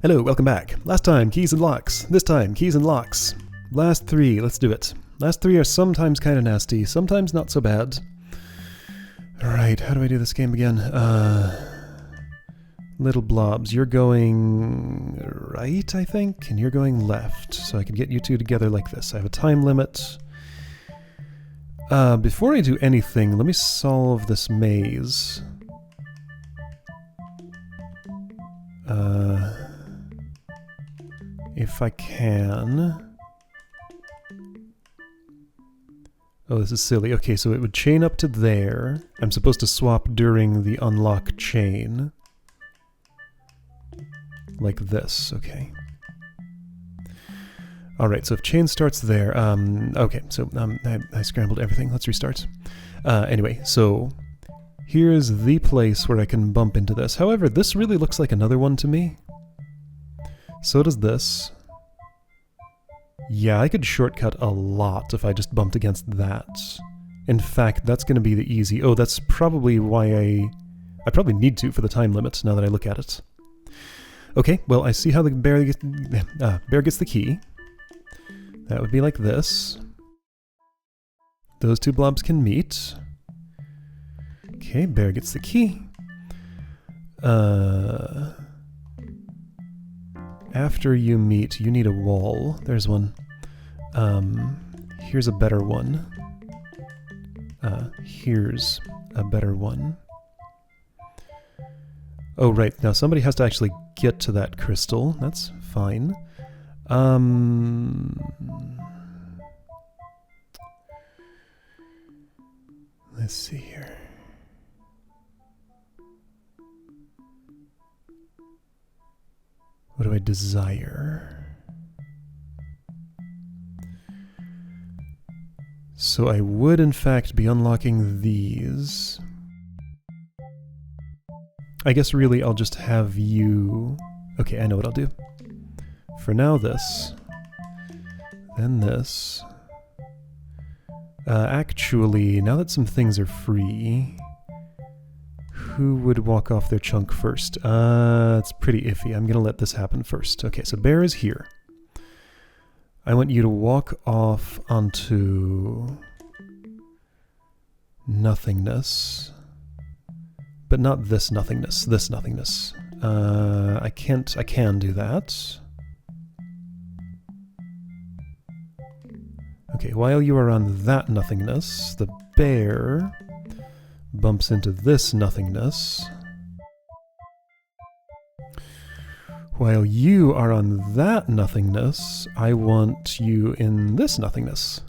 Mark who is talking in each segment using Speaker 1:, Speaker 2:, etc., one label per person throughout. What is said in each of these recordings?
Speaker 1: Hello, welcome back. Last time, keys and locks. This time, keys and locks. Last three, let's do it. Last three are sometimes kind of nasty, sometimes not so bad. Alright, how do I do this game again? Little blobs. You're going right, I think, and you're going left. So I can get you two together like this. I have a time limit. Before I do anything, let me solve this maze. If I can... Oh, this is silly. Okay, so it would chain up to there. I'm supposed to swap during the unlock chain. Like this, okay. Alright, so if chain starts there, okay, so I scrambled everything. Let's restart. Anyway, so here's the place where I can bump into this. However, this really looks like another one to me. So does this. Yeah, I could shortcut a lot if I just bumped against that. In fact, that's going to be the easy... Oh, that's probably why I probably need to for the time limit, now that I look at it. Okay, well, I see how the bear gets the key. That would be like this. Those two blobs can meet. Okay, bear gets the key. After you meet, you need a wall. There's one. Here's a better one. Here's a better one. Oh, right. Now somebody has to actually get to that crystal. That's fine. Let's see here. What do I desire? So I would, in fact, be unlocking these. I guess really I'll just have you... Okay, I know what I'll do. For now, this. Then this. Actually, now that some things are free... Who would walk off their chunk first? It's pretty iffy. I'm gonna let this happen first. Okay, so bear is here. I want you to walk off onto... nothingness. But not this nothingness, this nothingness. I can do that. Okay, while you are on that nothingness, the bear bumps into this nothingness. While you are on that nothingness, I want you in this nothingness.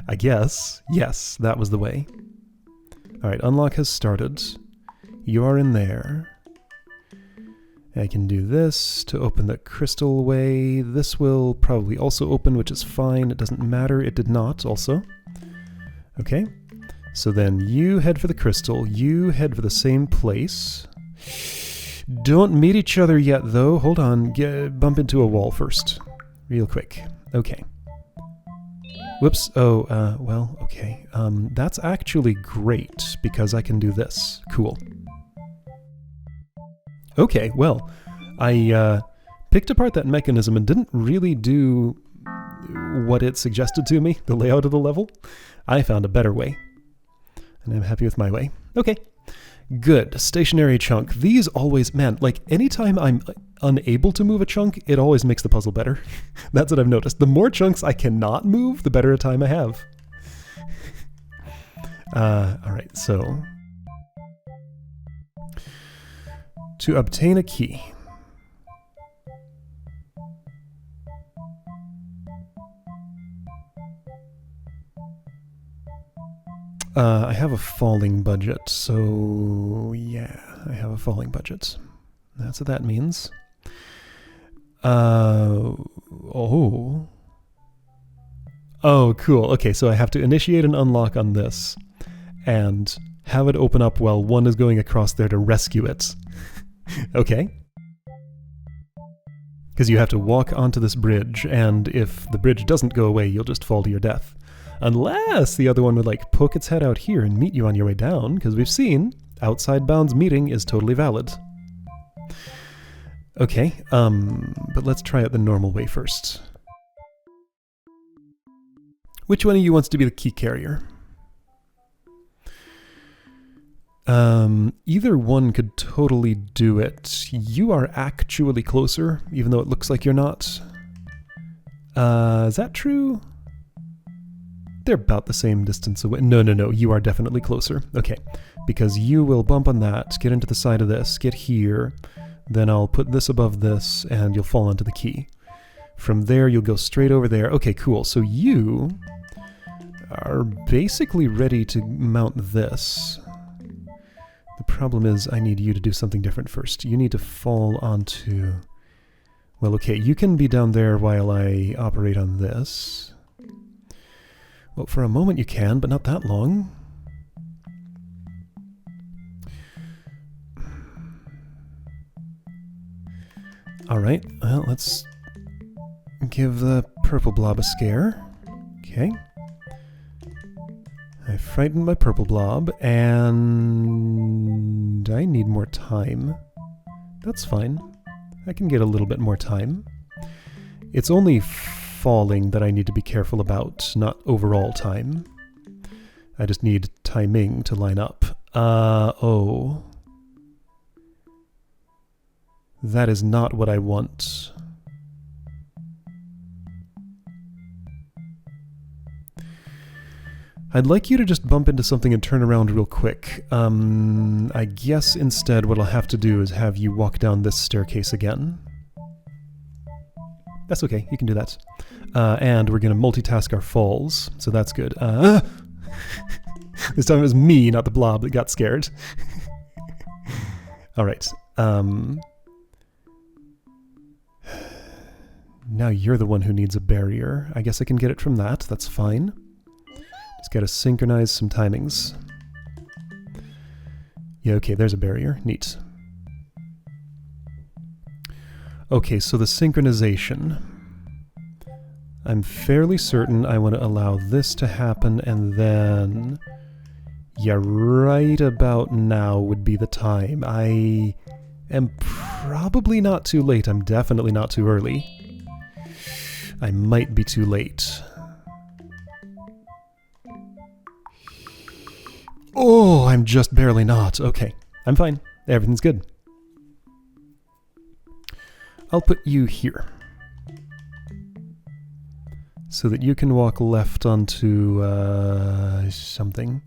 Speaker 1: I guess. Yes, that was the way. Alright, unlock has started. You are in there. I can do this to open the crystal way. This will probably also open, which is fine. It doesn't matter. It did not, also. Okay. So then you head for the crystal. You head for the same place. Don't meet each other yet, though. Hold on. Bump into a wall first. Real quick. Okay. Whoops. Oh, well, okay. That's actually great, because I can do this. Cool. Okay, well, I picked apart that mechanism and didn't really do what it suggested to me, the layout of the level. I found a better way, and I'm happy with my way. Okay, good. Stationary chunk. These always, man, like anytime I'm unable to move a chunk, it always makes the puzzle better. That's what I've noticed. The more chunks I cannot move, the better a time I have. Alright, so... to obtain a key. I have a falling budget, so yeah, I have a falling budget. That's what that means. Oh, cool. Okay, so I have to initiate an unlock on this and have it open up while one is going across there to rescue it. Okay. Because you have to walk onto this bridge, and if the bridge doesn't go away, you'll just fall to your death. Unless the other one would, like, poke its head out here and meet you on your way down, because we've seen outside bounds meeting is totally valid. Okay, but let's try it the normal way first. Which one of you wants to be the key carrier? Either one could totally do it. You are actually closer, even though it looks like you're not. Is that true? They're about the same distance away. No, you are definitely closer. Okay, because you will bump on that, get into the side of this, get here, then I'll put this above this, and you'll fall onto the key. From there, you'll go straight over there. Okay, cool. So you are basically ready to mount this. The problem is I need you to do something different first. You need to fall onto... Well, okay, you can be down there while I operate on this. Well, for a moment you can, but not that long. Alright, well, let's give the purple blob a scare. Okay. I frightened my purple blob, and I need more time. That's fine. I can get a little bit more time. It's only falling that I need to be careful about, not overall time. I just need timing to line up. Oh. That is not what I want. I'd like you to just bump into something and turn around real quick. I guess instead what I'll have to do is have you walk down this staircase again. That's okay, you can do that. And we're going to multitask our falls, so that's good. This time it was me, not the blob, that got scared. Alright. Now you're the one who needs a barrier. I guess I can get it from that, that's fine. Just gotta synchronize some timings. Yeah, okay, there's a barrier. Neat. Okay, so the synchronization. I'm fairly certain I want to allow this to happen, and then... Yeah, right about now would be the time. I am probably not too late. I'm definitely not too early. I might be too late. Oh, I'm just barely not. Okay, I'm fine. Everything's good. I'll put you here. So that you can walk left onto something.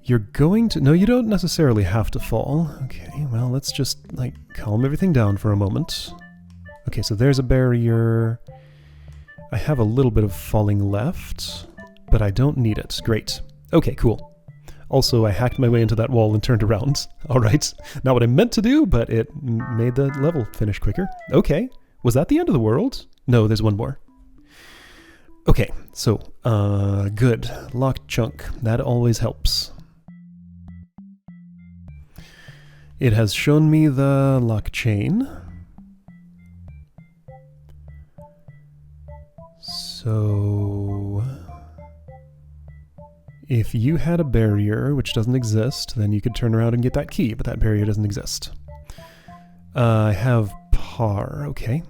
Speaker 1: You're going to... No, you don't necessarily have to fall. Okay, well, let's just, like, calm everything down for a moment. Okay, so there's a barrier. I have a little bit of falling left, but I don't need it. Great. Okay, cool. Also, I hacked my way into that wall and turned around. Alright. Not what I meant to do, but it made the level finish quicker. Okay. Was that the end of the world? No, there's one more. Okay, so, good. Locked chunk. That always helps. It has shown me the lock chain. So... if you had a barrier, which doesn't exist, then you could turn around and get that key, but that barrier doesn't exist. I have par, okay.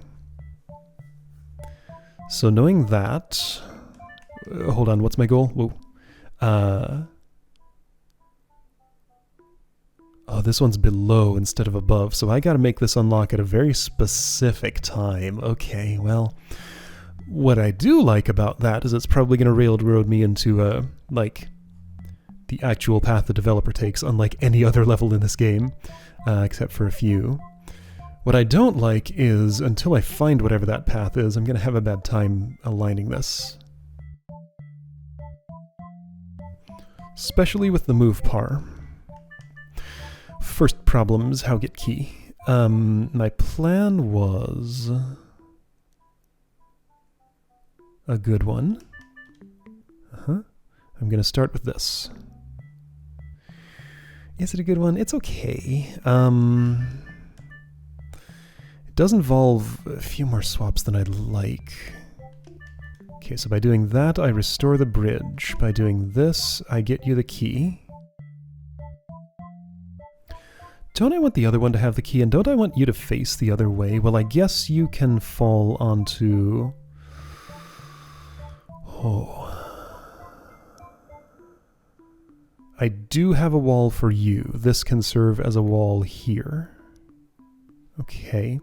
Speaker 1: So knowing that... hold on, what's my goal? Whoa. Oh, this one's below instead of above, so I gotta make this unlock at a very specific time. Okay, well... what I do like about that is it's probably going to railroad me into, like, the actual path the developer takes, unlike any other level in this game, except for a few. What I don't like is, until I find whatever that path is, I'm going to have a bad time aligning this. Especially with the move par. First problem is how get key. My plan was... a good one. I'm going to start with this. Is it a good one? It's okay. It does involve a few more swaps than I'd like. Okay, so by doing that, I restore the bridge. By doing this, I get you the key. Don't I want the other one to have the key, and don't I want you to face the other way? Well, I guess you can fall onto... Oh. I do have a wall for you. This can serve as a wall here. Okay.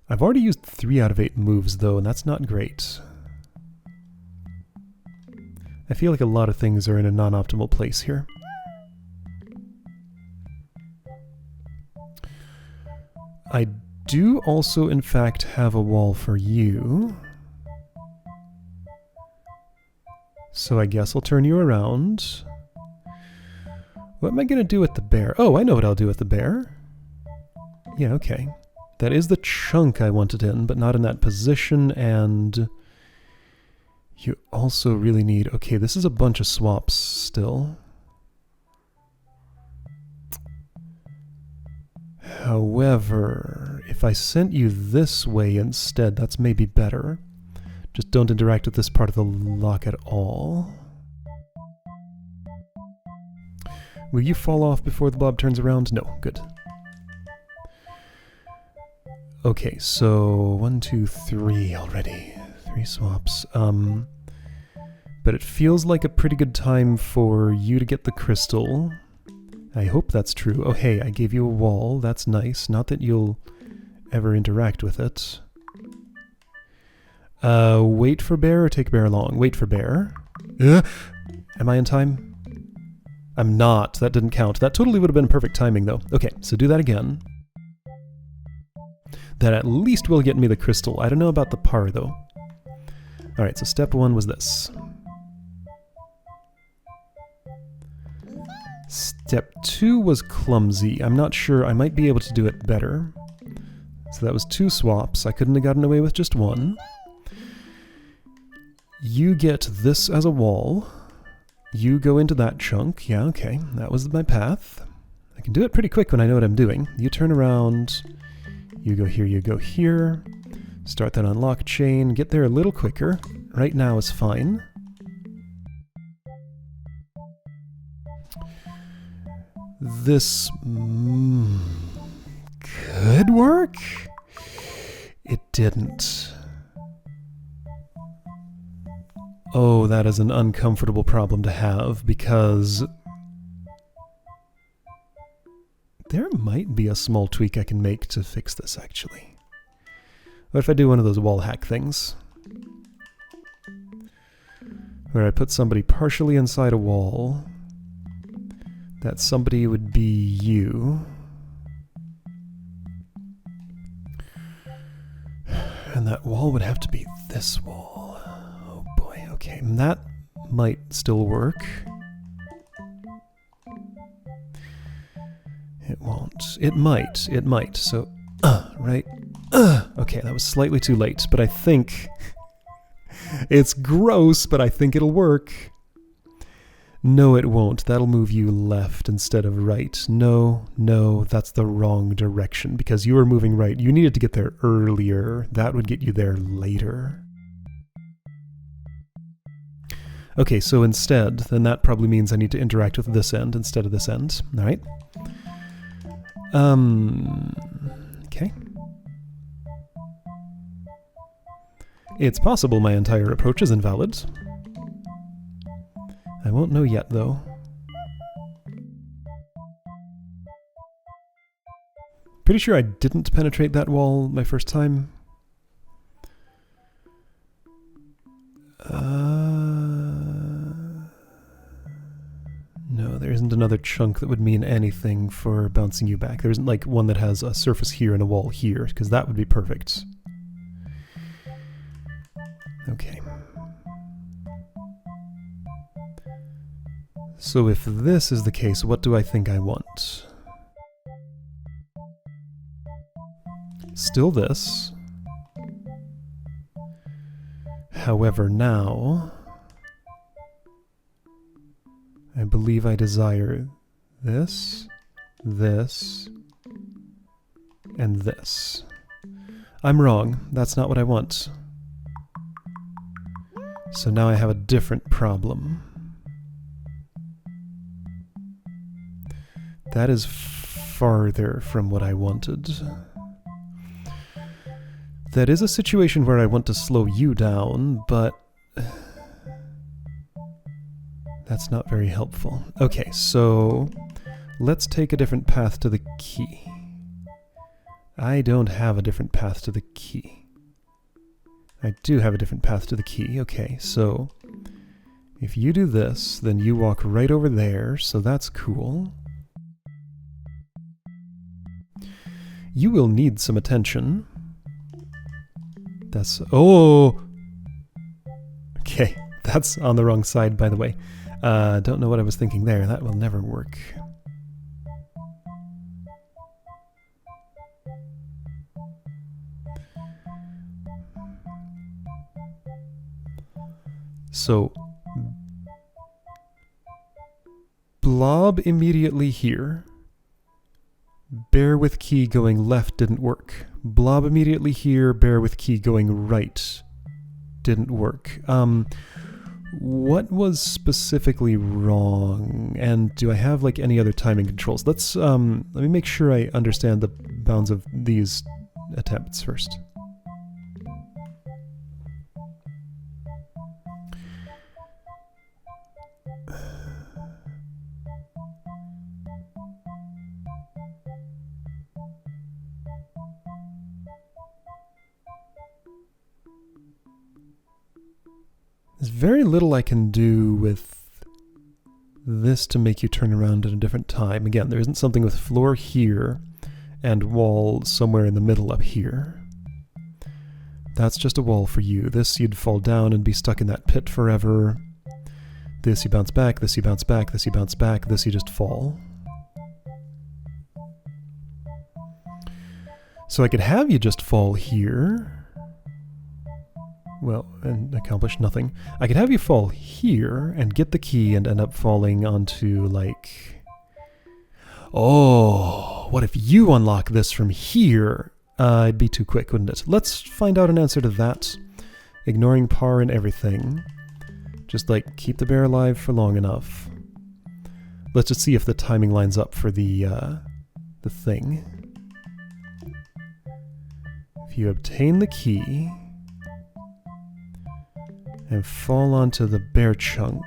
Speaker 1: I've already used 3 out of 8 moves, though, and that's not great. I feel like a lot of things are in a non-optimal place here. I do also, in fact, have a wall for you. So I guess I'll turn you around. What am I going to do with the bear? Oh, I know what I'll do with the bear. Yeah, okay. That is the chunk I wanted in, but not in that position, and... You also really need... Okay, this is a bunch of swaps still. However, if I sent you this way instead, that's maybe better. Just don't interact with this part of the lock at all. Will you fall off before the blob turns around? No, good. Okay, so 1, 2, 3 already. 3 swaps. But it feels like a pretty good time for you to get the crystal. I hope that's true. Oh, hey, I gave you a wall. That's nice. Not that you'll ever interact with it. Wait for bear or take bear along? Wait for bear. Am I in time? I'm not. That didn't count. That totally would have been perfect timing, though. Okay, so do that again. That at least will get me the crystal. I don't know about the par, though. Alright, so step 1 was this. Step 2 was clumsy. I'm not sure. I might be able to do it better. So that was 2 swaps. I couldn't have gotten away with just 1. You get this as a wall. You go into that chunk. Yeah, okay. That was my path. I can do it pretty quick when I know what I'm doing. You turn around. You go here, you go here. Start that unlock chain. Get there a little quicker. Right now is fine. This could work. It didn't. Oh, that is an uncomfortable problem to have, because there might be a small tweak I can make to fix this, actually. What if I do one of those wall hack things? Where I put somebody partially inside a wall. That somebody would be you. And that wall would have to be this wall. Oh boy, okay. That might still work. It won't. It might. It might. So, right? Okay, that was slightly too late, but I think... It's gross, but I think it'll work. No, it won't. That'll move you left instead of right. No, no, that's the wrong direction, because you were moving right. You needed to get there earlier. That would get you there later. Okay, so instead, then that probably means I need to interact with this end instead of this end. All right. Okay. It's possible my entire approach is invalid. I won't know yet, though. Pretty sure I didn't penetrate that wall my first time. No, there isn't another chunk that would mean anything for bouncing you back. There isn't like one that has a surface here and a wall here, because that would be perfect. Okay. So if this is the case, what do I think I want? Still this. However, now I believe I desire this, this, and this. I'm wrong. That's not what I want. So now I have a different problem. That is farther from what I wanted. That is a situation where I want to slow you down, but that's not very helpful. Okay, so let's take a different path to the key. I don't have a different path to the key. I do have a different path to the key. Okay, so if you do this, then you walk right over there, so that's cool. You will need some attention. That's... oh! Okay, that's on the wrong side, by the way. Don't know what I was thinking there. That will never work. So, blob immediately here. Bear with key going left didn't work. Blob immediately here, bear with key going right didn't work. What was specifically wrong? And do I have like any other timing controls? Let me make sure I understand the bounds of these attempts first. There's very little I can do with this to make you turn around at a different time. Again, there isn't something with floor here and wall somewhere in the middle up here. That's just a wall for you. This you'd fall down and be stuck in that pit forever. This you bounce back, this you bounce back, this you bounce back, this you just fall. So I could have you just fall here. Well, and accomplish nothing. I could have you fall here and get the key and end up falling onto, like... oh, what if you unlock this from here? It'd be too quick, wouldn't it? Let's find out an answer to that. Ignoring par and everything. Just, like, keep the bear alive for long enough. Let's just see if the timing lines up for the thing. If you obtain the key... and fall onto the bear chunk,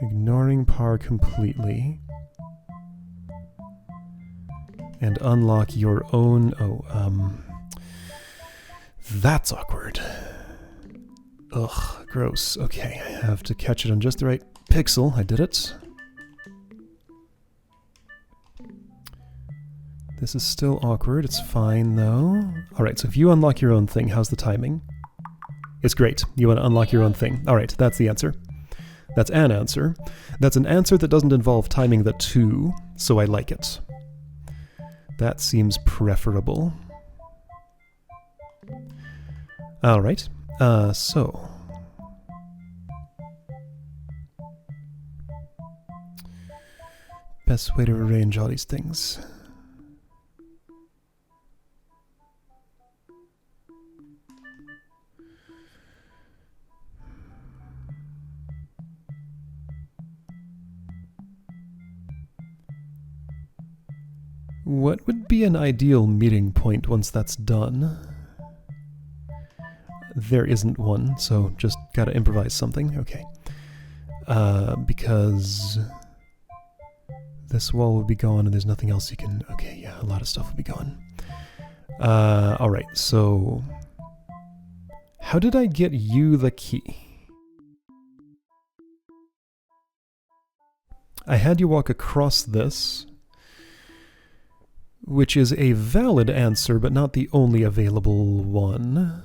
Speaker 1: ignoring par completely, and unlock your own... that's awkward. Ugh, gross. Okay, I have to catch it on just the right pixel. I did it. This is still awkward. It's fine, though. Alright, so if you unlock your own thing, how's the timing? It's great. You want to unlock your own thing. Alright, that's the answer. That's an answer. That's an answer that doesn't involve timing the two, so I like it. That seems preferable. Alright, so... best way to arrange all these things. What would be an ideal meeting point once that's done? There isn't one, so just gotta improvise something. Okay. Because this wall will be gone and there's nothing else you can... okay, yeah, a lot of stuff will be gone. Alright, so... how did I get you the key? I had you walk across this... which is a valid answer, but not the only available one.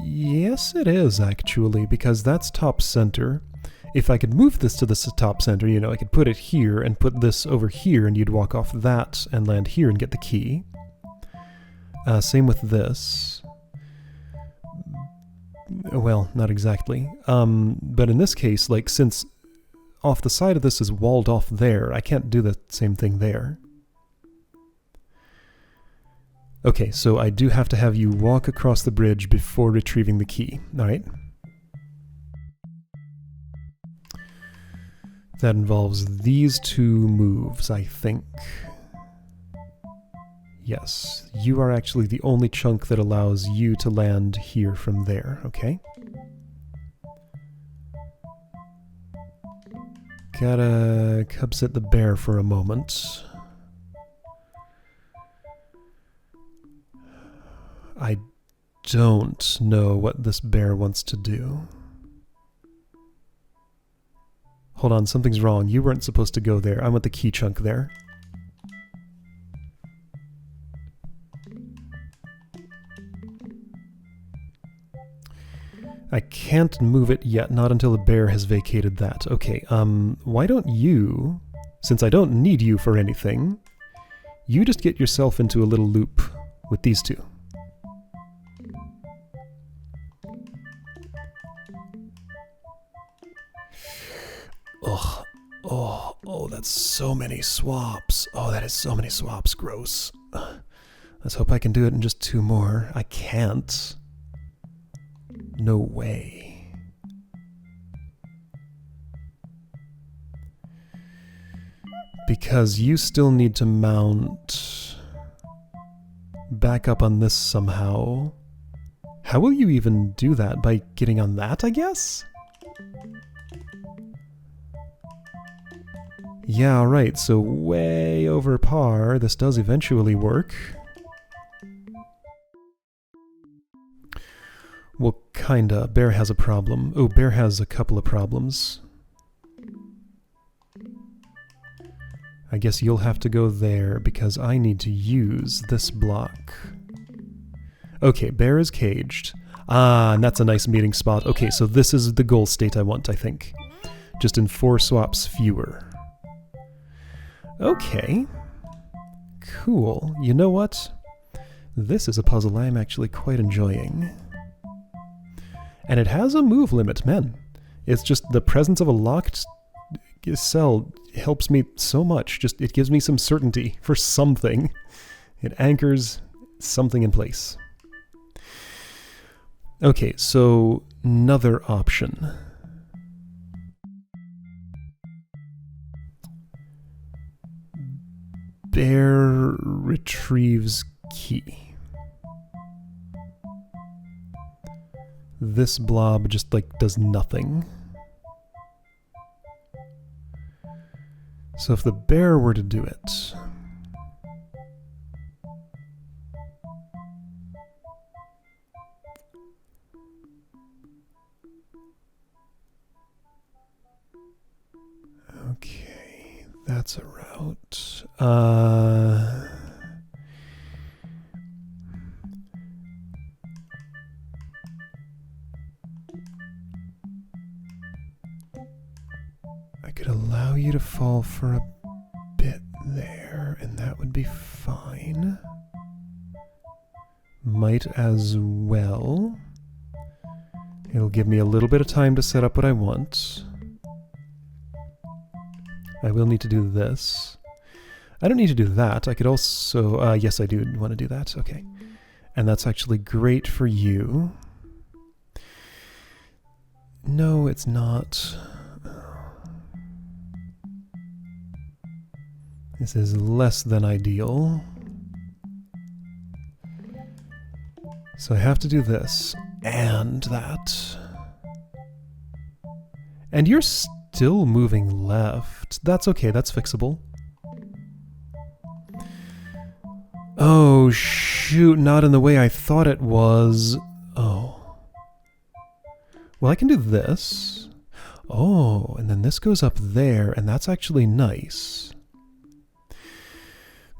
Speaker 1: Yes, it is, actually, because that's top center. If I could move this to the top center, you know, I could put it here and put this over here, and you'd walk off that and land here and get the key. Same with this. Well, not exactly. But in this case, like, since off the side of this is walled off there, I can't do the same thing there. Okay, so I do have to have you walk across the bridge before retrieving the key, alright? That involves these two moves, I think. Yes, you are actually the only chunk that allows you to land here from there, okay? Gotta cub sit the bear for a moment. I don't know what this bear wants to do. Hold on, something's wrong. You weren't supposed to go there. I want the key chunk there. I can't move it yet, not until the bear has vacated that. Okay, why don't you, since I don't need you for anything, you just get yourself into a little loop with these two. Ugh. Oh, that's so many swaps. Oh, that is so many swaps. Gross. Let's hope I can do it in just 2 more. I can't. No way. Because you still need to mount back up on this somehow. How will you even do that? By getting on that, I guess? Yeah, right, so way over par. This does eventually work. Well, kinda. Bear has a problem. Oh, Bear has a couple of problems. I guess you'll have to go there because I need to use this block. Okay, Bear is caged. Ah, and that's a nice meeting spot. Okay, so this is the goal state I want, I think. Just in 4 swaps fewer. Okay. Cool. You know what? This is a puzzle I am actually quite enjoying. And it has a move limit, man. It's just the presence of a locked cell helps me so much. Just it gives me some certainty for something. It anchors something in place. Okay, so another option. Bear retrieves key. This blob just like does nothing. So if the bear were to do it, okay, that's a route. I could allow you to fall for a bit there, and that would be fine. Might as well. It'll give me a little bit of time to set up what I want. I will need to do this. I don't need to do that. I could also... yes, I do want to do that. Okay. And that's actually great for you. No, it's not. This is less than ideal. So I have to do this and that. And you're still moving left. That's okay, that's fixable. Oh, shoot, not in the way I thought it was. Oh. Well, I can do this. Oh, and then this goes up there, and that's actually nice.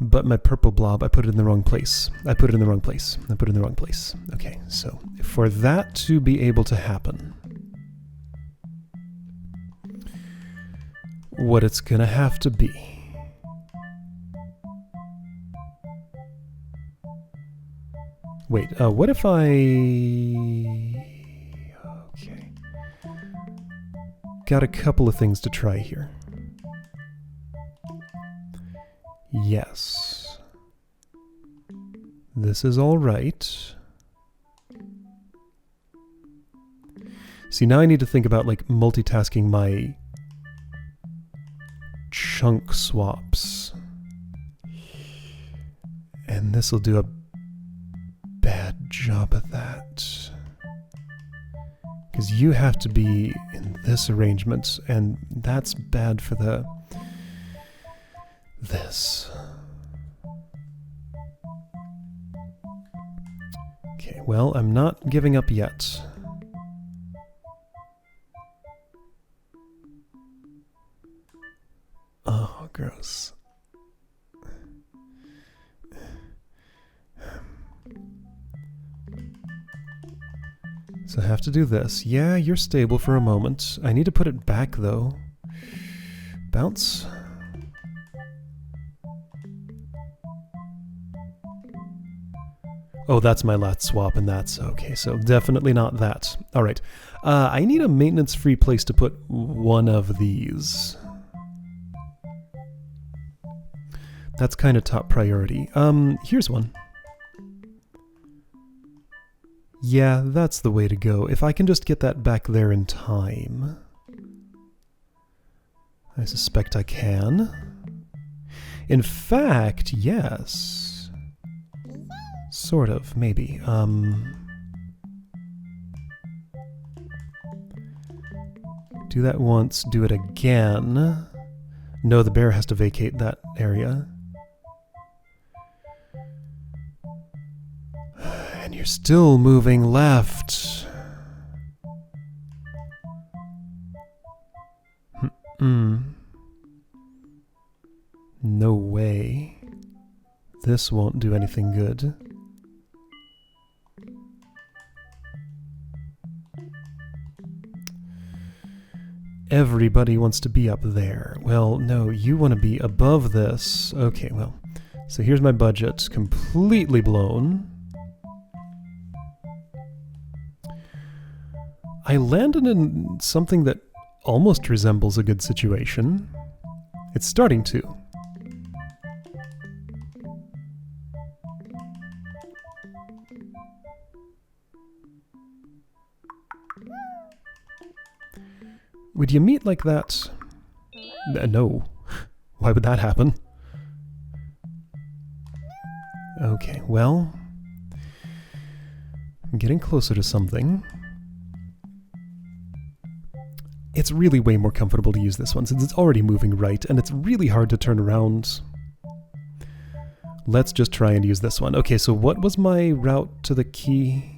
Speaker 1: But my purple blob, I put it in the wrong place. I put it in the wrong place. I put it in the wrong place. Okay, so for that to be able to happen, what it's gonna have to be wait, what if I... Okay. Got a couple of things to try here. Yes. This is all right. See, now I need to think about like multitasking my chunk swaps. And this will do a bad job of that. Because you have to be in this arrangement, and that's bad for the... this. Okay, well, I'm not giving up yet. Oh, gross. So I have to do this. Yeah, you're stable for a moment. I need to put it back, though. Bounce. Oh, that's my last swap, and that's okay, so definitely not that. Alright. I need a maintenance-free place to put one of these. That's kind of top priority. Here's one. Yeah, that's the way to go. If I can just get that back there in time. I suspect I can. In fact, yes. Sort of, maybe. Do that once, do it again. No, the bear has to vacate that area. And you're still moving left. No way. This won't do anything good. Everybody wants to be up there. Well, no, you want to be above this. Okay, well, so here's my budget, completely blown. I landed in something that almost resembles a good situation. It's starting to. Would you meet like that? No. Why would that happen? Okay, well... I'm getting closer to something. It's really way more comfortable to use this one since it's already moving right, and it's really hard to turn around. Let's just try and use this one. Okay, so what was my route to the key?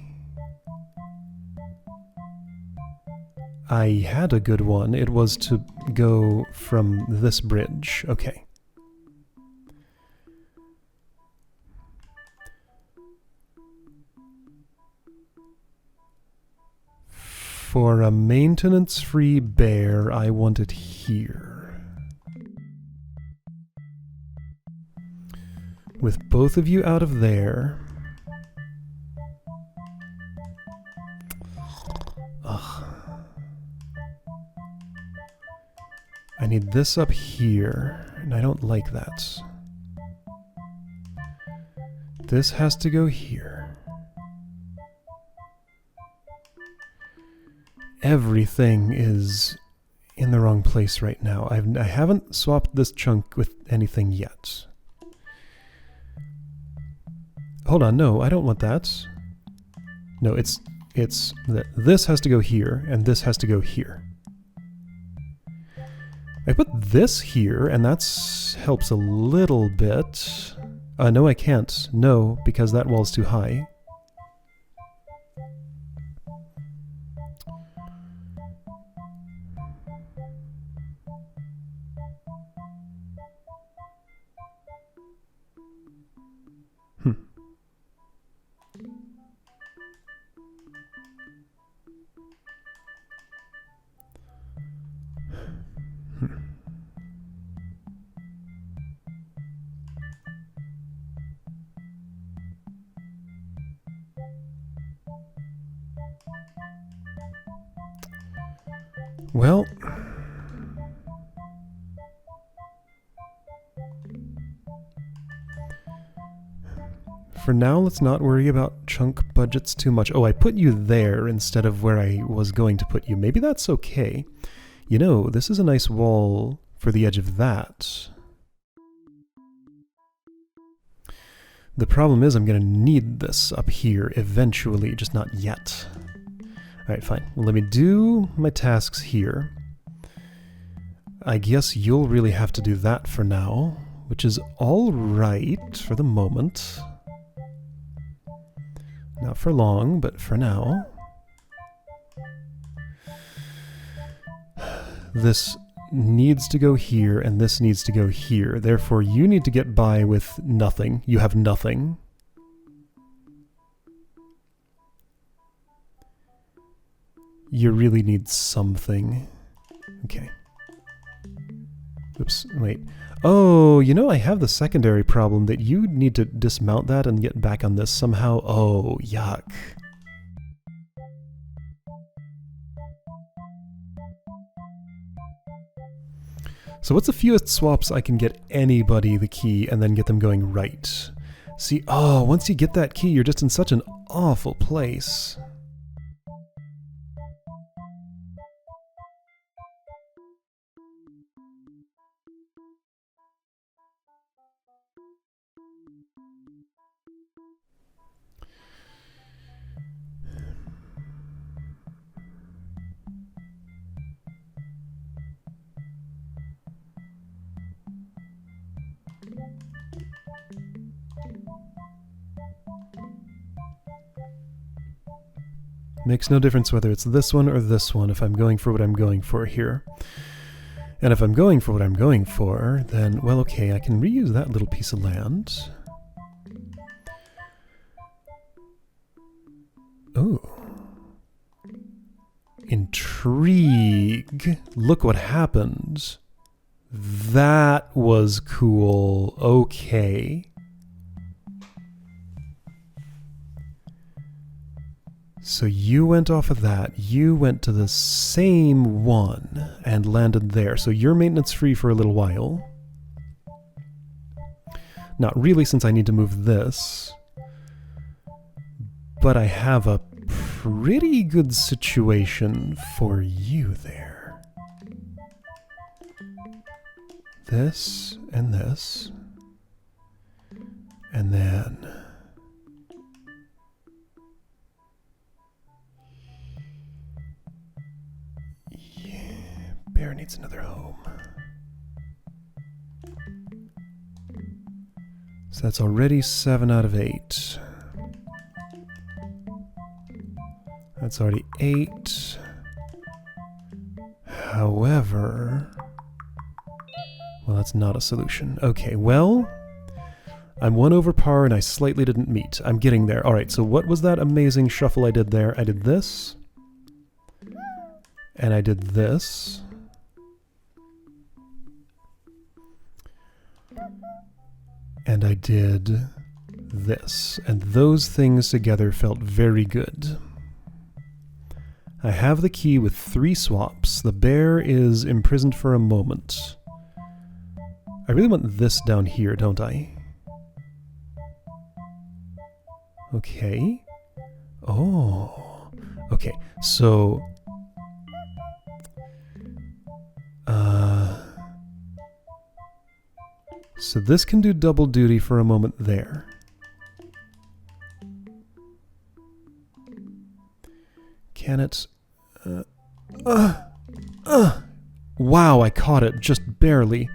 Speaker 1: I had a good one. It was to go from this bridge. Okay. For a maintenance-free bear, I want it here. With both of you out of there... Ugh. I need this up here, and I don't like that. This has to go here. Everything is in the wrong place right now. I haven't swapped this chunk with anything yet. Hold on, no, I don't want that. No, it's that this has to go here, and this has to go here. I put this here, and that helps a little bit. No, I can't. No, because that wall's too high. Well, For now, let's not worry about chunk budgets too much. Oh, I put you there instead of where I was going to put you. Maybe that's okay. You know, this is a nice wall for the edge of that. The problem is I'm going to need this up here eventually, just not yet. Alright, fine. Well, let me do my tasks here. I guess you'll really have to do that for now, which is alright for the moment. Not for long, but for now. This needs to go here, and this needs to go here. Therefore, you need to get by with nothing. You have nothing. You really need something. Okay. Oops, wait. Oh, you know, I have the secondary problem that you need to dismount that and get back on this somehow. Oh, yuck. So what's the fewest swaps I can get anybody the key and then get them going right? See, oh, once you get that key, you're just in such an awful place. Makes no difference whether it's this one or this one if I'm going for what I'm going for here. And if I'm going for what I'm going for, then, well, okay, I can reuse that little piece of land. Ooh. Intrigue. Look what happened. That was cool. Okay. So you went off of that, you went to the same one and landed there. So you're maintenance free for a little while. Not really, since I need to move this. But I have a pretty good situation for you there. This and this. And then... Bear needs another home. So that's already 7 out of 8. That's already 8. However... Well, that's not a solution. Okay, well... I'm 1 over par and I slightly didn't meet. I'm getting there. Alright, so what was that amazing shuffle I did there? I did this. And I did this. And I did this, and those things together felt very good. I have the key with 3 swaps. The bear is imprisoned for a moment. I really want this down here, don't I? Okay. Oh. Okay, so... So this can do double duty for a moment there. Can it... Wow, I caught it, just barely.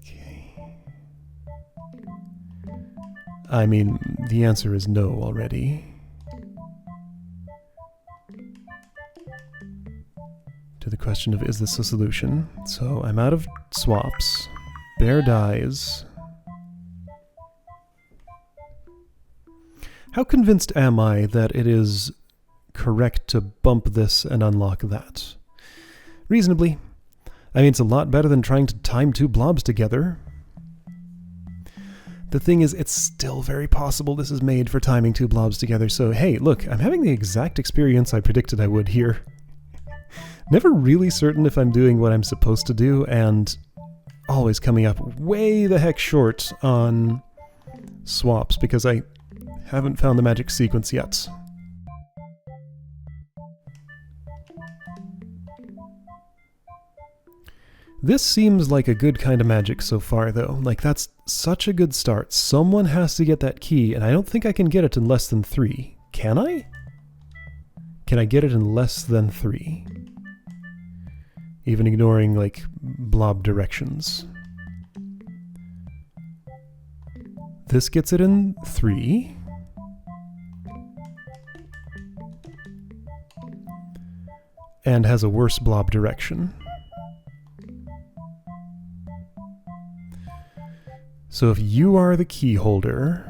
Speaker 1: Okay. I mean, the answer is no already. To the question of, is this a solution? So I'm out of swaps. Bear dies. How convinced am I that it is correct to bump this and unlock that? Reasonably. I mean, it's a lot better than trying to time 2 blobs together. The thing is, it's still very possible this is made for timing 2 blobs together, so hey, look, I'm having the exact experience I predicted I would here. Never really certain if I'm doing what I'm supposed to do, and always coming up way the heck short on swaps because I haven't found the magic sequence yet. This seems like a good kind of magic so far, though. Like, that's such a good start. Someone has to get that key, and I don't think I can get it in less than 3. Can I? Can I get it in less than 3? Even ignoring, like, blob directions. This gets it in 3. And has a worse blob direction. So if you are the key holder,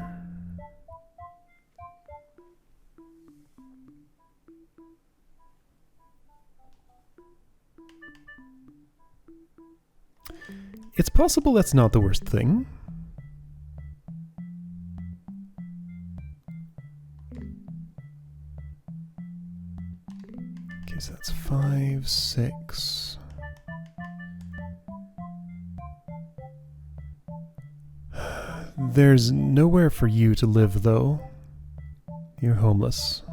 Speaker 1: it's possible that's not the worst thing. Okay, so that's 5, 6. There's nowhere for you to live, though. You're homeless.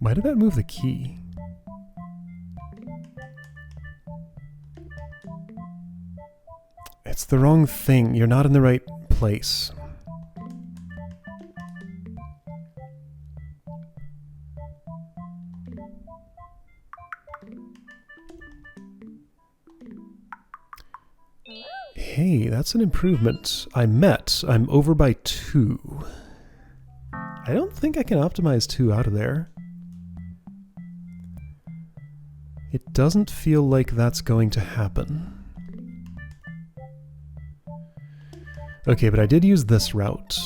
Speaker 1: Why did that move the key? It's the wrong thing. You're not in the right place. Hey, that's an improvement. I'm over by 2. I don't think I can optimize 2 out of there. It doesn't feel like that's going to happen. Okay, but I did use this route.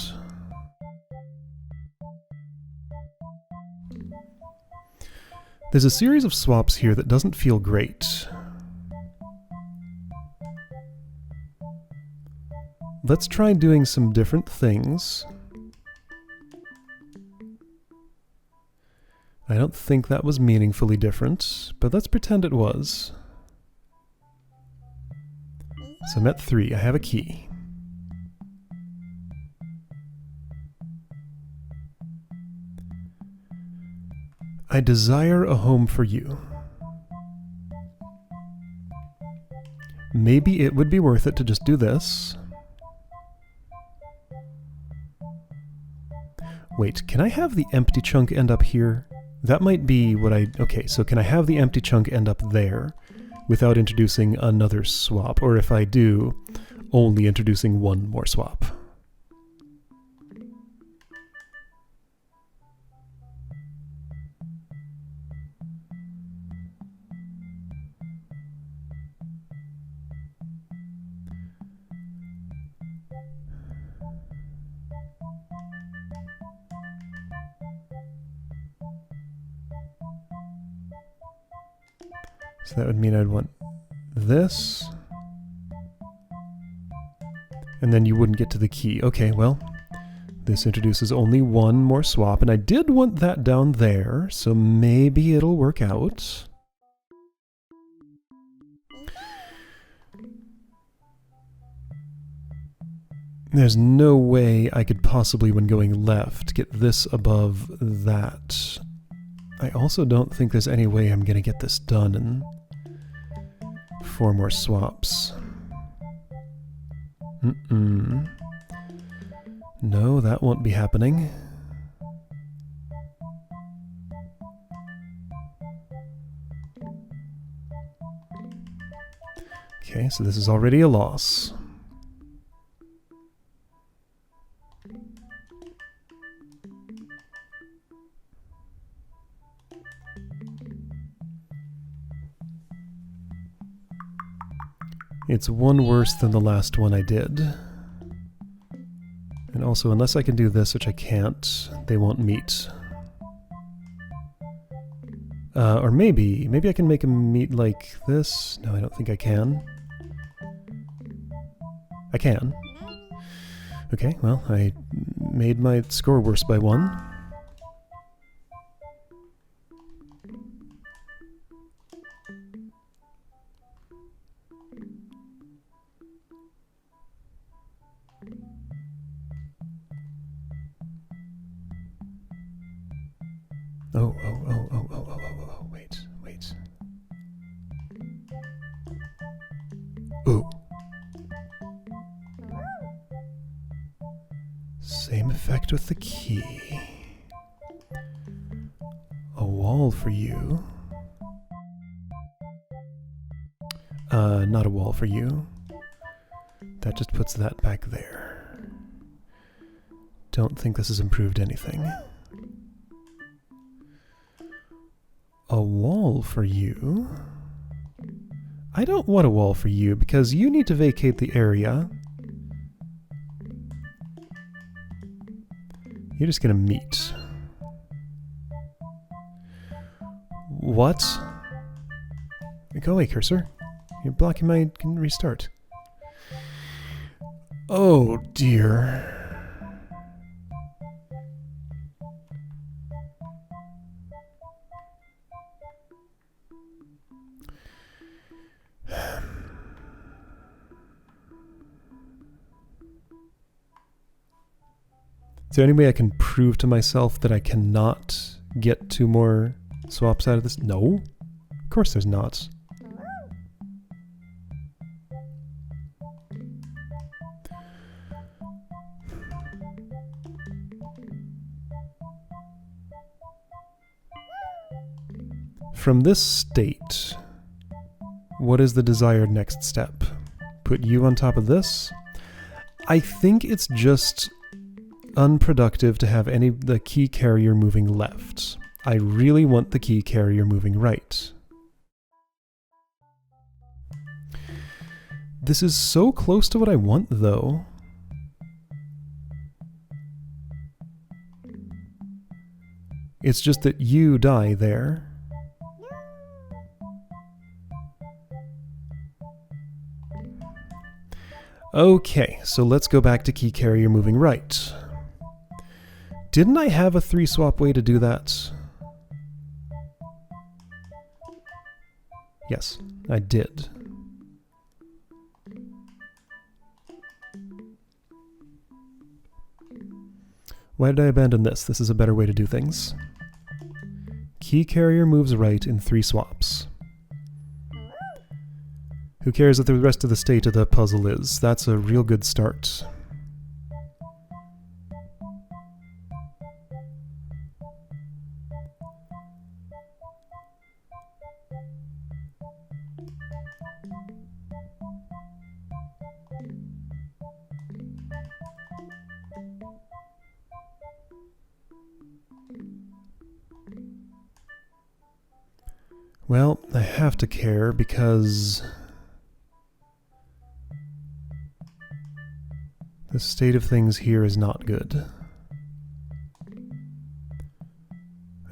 Speaker 1: There's a series of swaps here that doesn't feel great. Let's try doing some different things. I don't think that was meaningfully different, but let's pretend it was. So I'm at 3. I have a key. I desire a home for you. Maybe it would be worth it to just do this. Wait, can I have the empty chunk end up here? That might be what okay, so can I have the empty chunk end up there without introducing another swap? Or if I do, only introducing one more swap? So that would mean I'd want this. And then you wouldn't get to the key. Okay, well, this introduces only one more swap, and I did want that down there, so maybe it'll work out. There's no way I could possibly, when going left, get this above that. I also don't think there's any way I'm going to get this done in 4 more swaps. No, that won't be happening. Okay, so this is already a loss. It's one worse than the last one I did. Also, unless I can do this, which I can't, they won't meet. Or maybe I can make them meet like this. No, I don't think I can. I can. Okay, well, I made my score worse by 1. Oh, wait. Ooh. Same effect with the key. A wall for you. Not a wall for you. That just puts that back there. Don't think this has improved anything. A wall for you? I don't want a wall for you because you need to vacate the area. You're just gonna meet. What? Go away, cursor. You're blocking my restart. Oh dear. Is there any way I can prove to myself that I cannot get 2 more swaps out of this? No. Of course there's not. From this state, what is the desired next step? Put you on top of this? I think it's just unproductive to have the key carrier moving left. I really want the key carrier moving right. This is so close to what I want, though. It's just that you die there. Okay, so let's go back to key carrier moving right. Didn't I have a 3-swap way to do that? Yes, I did. Why did I abandon this? This is a better way to do things. Key carrier moves right in 3 swaps. Who cares what the rest of the state of the puzzle is? That's a real good start. Well, I have to care because the state of things here is not good.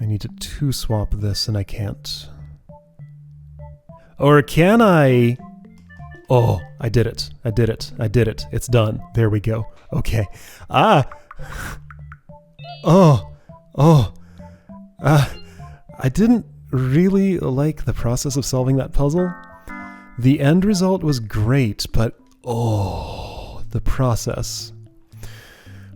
Speaker 1: I need to 2-swap this and I can't. Or can I? Oh, I did it. I did it. I did it. It's done. There we go. Okay. Ah! Oh! Oh! I didn't really like the process of solving that puzzle. The end result was great, but oh, the process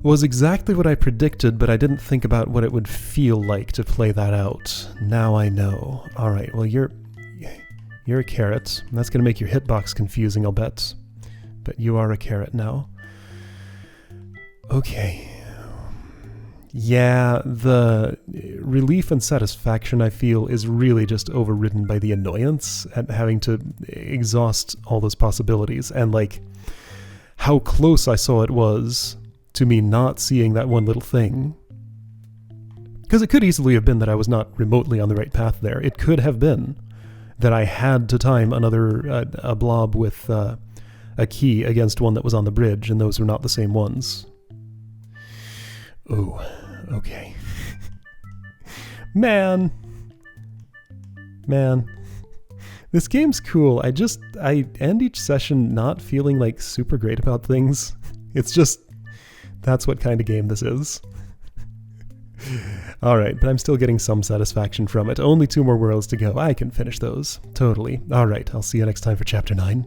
Speaker 1: was exactly what I predicted, but I didn't think about what it would feel like to play that out. Now I know. Alright, well you're a carrot. That's going to make your hitbox confusing, I'll bet. But you are a carrot now. Okay. Yeah, the relief and satisfaction I feel is really just overridden by the annoyance at having to exhaust all those possibilities, and like how close I saw it was to me not seeing that one little thing. Because it could easily have been that I was not remotely on the right path there. It could have been that I had to time a blob with a key against one that was on the bridge, and those were not the same ones. Oh, okay. Man. This game's cool. I end each session not feeling like super great about things. It's just, that's what kind of game this is. Alright, but I'm still getting some satisfaction from it. Only 2 more worlds to go. I can finish those. Totally. Alright, I'll see you next time for Chapter 9.